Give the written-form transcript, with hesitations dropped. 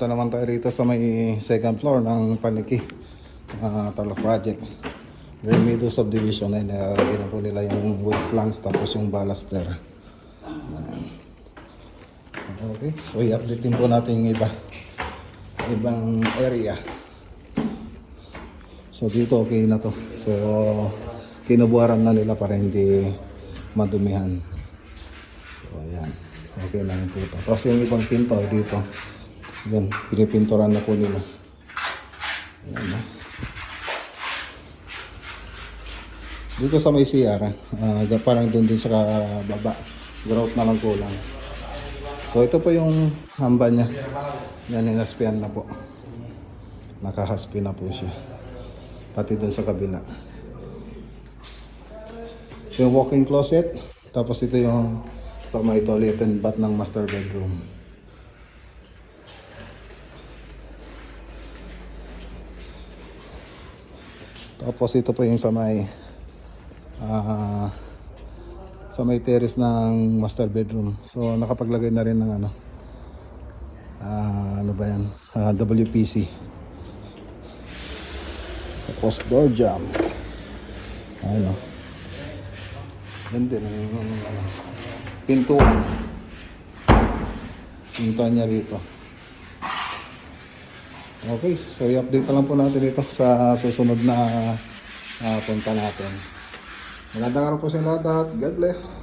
Ito naman tayo rito sa may second floor ng Paniki Tarlac Project. Green Meadow Subdivision ay nalagyan na po nila yung wood planks tapos yung baluster. Okay, so i-update din po natin yung ibang area. So dito okay na to. So kinubuharan na nila para hindi madumihan. So ayan, okay na yung puto. Tapos yung ibang pinto dito, yan, pinipinturan na po nila. Ayan na. Dito sa may CR, parang doon din sa baba. Grout na lang kulang. So ito po yung hamba niya. Yan, inaspian na po. Nakahaspi na po siya. Pati doon sa kabila. So yung walk-in closet. Tapos ito yung sa may toilet and bath ng master bedroom. Tapos ito po yung sa may terrace ng master bedroom. So nakapaglagay na rin ng ano ba yan? WPC. Tapos door jamb. Ayun o. Yan din ang pintuan. Pintuan niya rito. Okay, so i-update na lang po natin ito sa susunod na punta natin. Magandang araw po sa lahat. God bless.